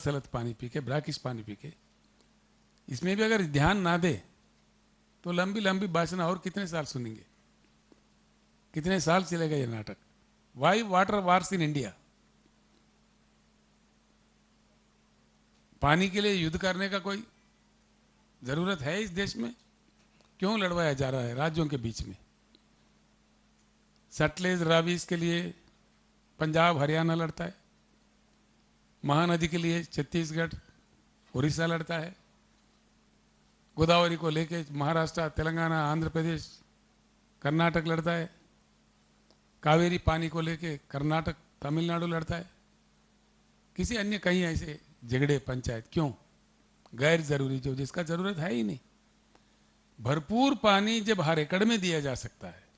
सलत पानी पी के, ब्राकिश पानी पी के, इसमें भी अगर ध्यान ना दे तो लंबी लंबी भाषण और कितने साल सुनेंगे, कितने साल चलेगा ये नाटक। Y water wars in India? पानी के लिए युद्ध करने का कोई जरूरत है इस देश में? क्यों लड़वाया जा रहा है राज्यों के बीच में? सटलेज रावीज के लिए पंजाब हरियाणा लड़ता है, महानदी के लिए छत्तीसगढ़ उड़ीसा लड़ता है, गोदावरी को लेके महाराष्ट्र तेलंगाना आंध्र प्रदेश कर्नाटक लड़ता है, कावेरी पानी को लेके कर्नाटक तमिलनाडु लड़ता है, किसी अन्य कहीं ऐसे झगड़े पंचायत क्यों? गैर जरूरी, जो जिसका जरूरत है ही नहीं। भरपूर पानी जब हर एकड़ में दिया जा सकता है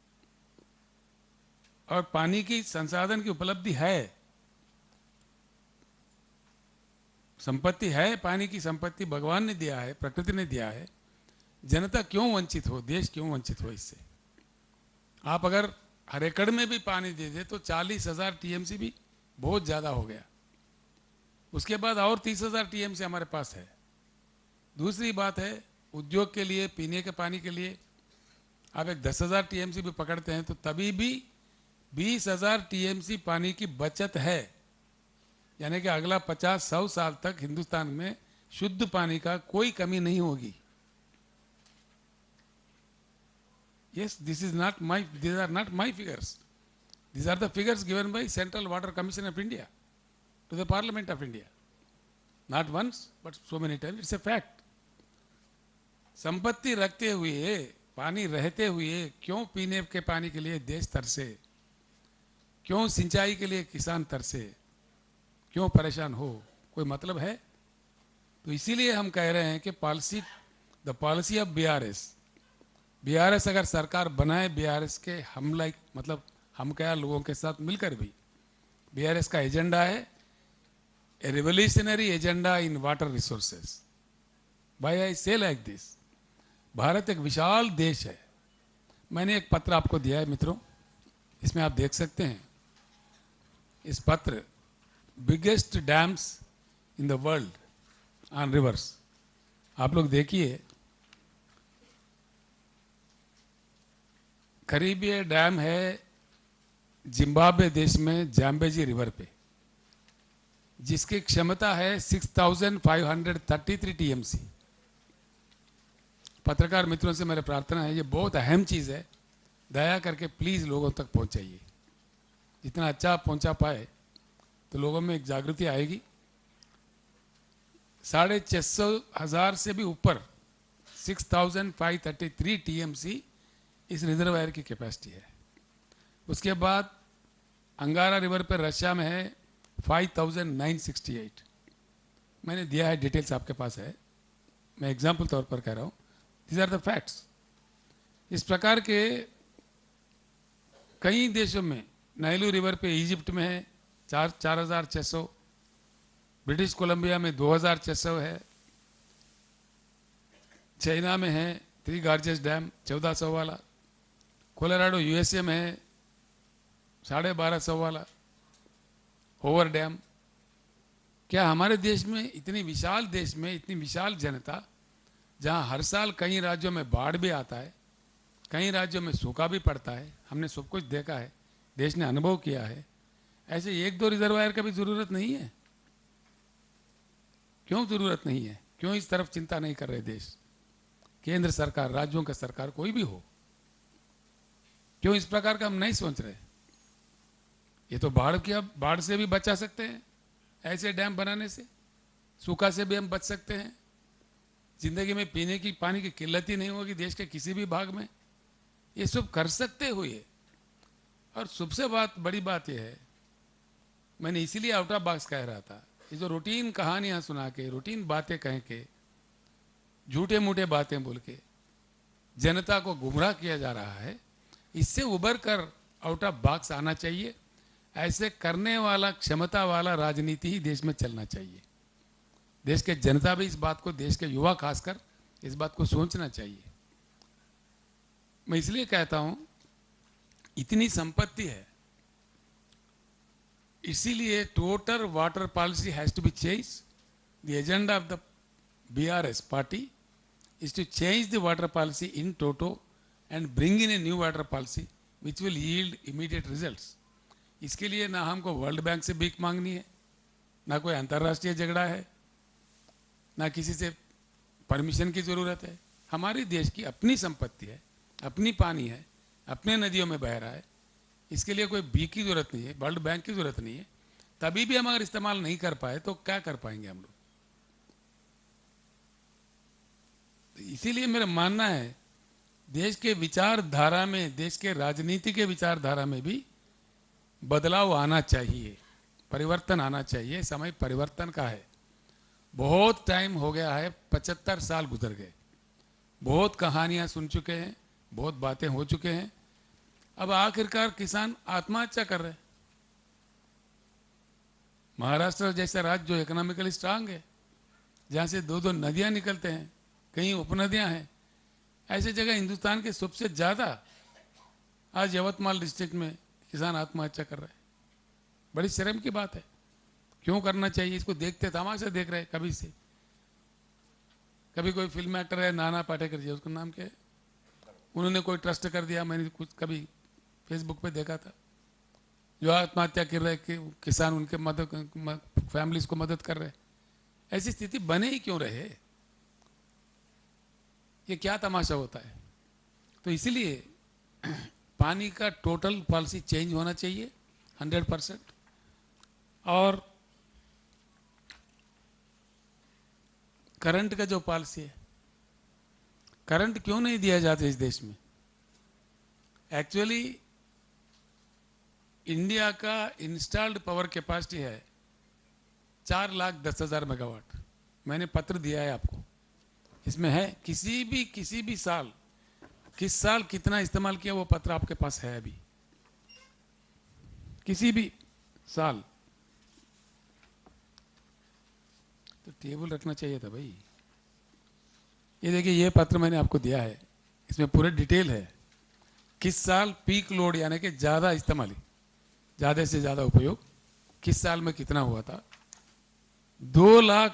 और पानी की संसाधन की उपलब्धि है, संपत्ति है, पानी की संपत्ति भगवान ने दिया है, प्रकृति ने दिया है, जनता क्यों वंचित हो, देश क्यों वंचित हो इससे? आप अगर हर एकड़ में भी पानी दे दे तो 40,000 टीएमसी भी बहुत ज्यादा हो गया। उसके बाद और 30,000 टीएमसी हमारे पास है। दूसरी बात है, उद्योग के लिए, पीने के पानी के लिए आप एक 10,000 टीएमसी भी पकड़ते हैं तो तभी भी 20,000 टीएमसी पानी की बचत है। यानी कि अगला 50-100 साल तक हिंदुस्तान में शुद्ध पानी का कोई कमी नहीं होगी। Yes, these are not my figures. These are the figures given by Central Water Commission of India to the Parliament of India. Not once, but so many times. It's a fact. संपत्ति रखते हुए, पानी रहते हुए क्यों पीने के पानी के लिए देश तरसे, क्यों सिंचाई के लिए किसान तरसे, क्यों परेशान हो? कोई मतलब है? तो इसीलिए हम कह रहे हैं कि द पॉलिसी ऑफ बीआरएस अगर सरकार बनाए, बीआरएस के हम लाइक, मतलब हम क्या लोगों के साथ मिलकर भी, बीआरएस का एजेंडा है a revolutionary agenda in water resources. Why I say like this? Bharat एक विशाल देश है। मैंने एक पत्र आपको दिया है मित्रों, इसमें आप देख सकते हैं। इस पत्र biggest dams in the world on reverse, आप लोग देखिए। करीबी डैम है जिम्बाब्वे देश में जाम्बेजी रिवर पे, जिसकी क्षमता है 6,533 टीएमसी। पत्रकार मित्रों से मेरी प्रार्थना है, ये बहुत अहम चीज है, दया करके प्लीज लोगों तक पहुंचाइए। जितना अच्छा आप पहुंचा पाए तो लोगों में एक जागृति आएगी। 650,000 से भी ऊपर 6,533 टीएमसी इस रिजर्वायर की कैपेसिटी है। उसके बाद अंगारा रिवर पर रशिया में है 5,968। मैंने दिया है, डिटेल्स आपके पास है, मैं एग्जाम्पल तौर पर कह रहा हूँ। These are the facts. इस प्रकार के कई देशों में, नाइलू रिवर पे इजिप्ट में है 4,600, ब्रिटिश कोलंबिया में 2,600 है, चाइना में है 3 गार्जेस डैम 1,400 वाला, कोलोराडो यूएसए में है 1,250 वाला होवर डैम। क्या हमारे देश में, इतनी विशाल देश में, इतनी विशाल जनता, जहां हर साल कई राज्यों में बाढ़ भी आता है, कई राज्यों में सूखा भी पड़ता है, हमने सब कुछ देखा है, देश ने अनुभव किया है, ऐसे 1-2 रिजर्वायर का भी जरूरत नहीं है? क्यों जरूरत नहीं है? क्यों इस तरफ चिंता नहीं कर रहे देश, केंद्र सरकार, राज्यों का सरकार, कोई भी हो? क्यों इस प्रकार का हम नहीं सोच रहे? ये तो बाढ़ से भी बचा सकते हैं ऐसे डैम बनाने से, सूखा से भी हम बच सकते हैं, जिंदगी में पीने की पानी की किल्लत ही नहीं होगी देश के किसी भी भाग में। ये सब कर सकते हुए, और सबसे बड़ी बात यह है, मैंने इसीलिए आउट ऑफ बॉक्स कह रहा था, ये जो रूटीन कहानियां सुना के, रूटीन बातें कह के, झूठे मूठे बातें बोल के जनता को गुमराह किया जा रहा है, इससे उबर कर आउट ऑफ बॉक्स आना चाहिए। ऐसे करने वाला, क्षमता वाला राजनीति ही देश में चलना चाहिए। देश के जनता भी इस बात को, देश के युवा खासकर इस बात को सोचना चाहिए। मैं इसलिए कहता हूं, इतनी संपत्ति है, इसीलिए total water policy has to be change The agenda of the BRS party is to change the water policy in toto and bring in a new water policy which will yield immediate results. इसके लिए ना हमको world bank से भीख मांगनी है, ना कोई अंतर्राष्ट्रीय झगड़ा है, ना किसी से परमिशन की ज़रूरत है। हमारी देश की अपनी संपत्ति है, अपनी पानी है, अपने नदियों में बह रहा है। इसके लिए कोई भीख की ज़रूरत नहीं है, वर्ल्ड बैंक की ज़रूरत नहीं है। तभी भी हम अगर इस्तेमाल नहीं कर पाए तो क्या कर पाएंगे हम लोग। इसीलिए मेरा मानना है देश के विचारधारा में, देश के राजनीति के विचारधारा में भी बदलाव आना चाहिए, परिवर्तन आना चाहिए। समय परिवर्तन का है। बहुत टाइम हो गया है, 75 साल गुजर गए, बहुत कहानियां सुन चुके हैं, बहुत बातें हो चुके हैं। अब आखिरकार किसान आत्महत्या कर रहे हैं। महाराष्ट्र जैसा राज्य जो इकोनॉमिकली स्ट्रांग है, जहाँ से दो दो नदियाँ निकलते हैं, कहीं उपनदियाँ हैं, ऐसे जगह हिंदुस्तान के सबसे ज़्यादा आज यवतमाल डिस्ट्रिक्ट में किसान आत्महत्या कर रहे हैं। बड़ी शर्म की बात है। क्यों करना चाहिए? इसको देखते तमाशा देख रहे हैं कभी से। कभी कोई फिल्म एक्टर है नाना पाटेकर जी, उसका नाम क्या है, उन्होंने कोई ट्रस्ट कर दिया, मैंने कुछ कभी फेसबुक पे देखा था, जो आत्महत्या कर रहे कि किसान उनके मदद, फैमिलीज को मदद कर रहे। ऐसी स्थिति बने ही क्यों रहे? ये क्या तमाशा होता है? तो इसीलिए पानी का टोटल पॉलिसी चेंज होना चाहिए 100%। और करंट का जो पॉलिसी है, करंट क्यों नहीं दिया जाता इस देश में? एक्चुअली इंडिया का इंस्टॉल्ड पावर कैपेसिटी है 4,10,000 मेगावाट। मैंने पत्र दिया है आपको, इसमें है किसी भी साल किस साल कितना इस्तेमाल किया वो पत्र आपके पास है अभी। किसी भी साल तो टेबल रखना चाहिए था भाई। ये देखिए, ये पत्र मैंने आपको दिया है, इसमें पूरे डिटेल है किस साल पीक लोड यानी कि ज़्यादा इस्तेमाल, ज़्यादा से ज़्यादा उपयोग किस साल में कितना हुआ था। 2 लाख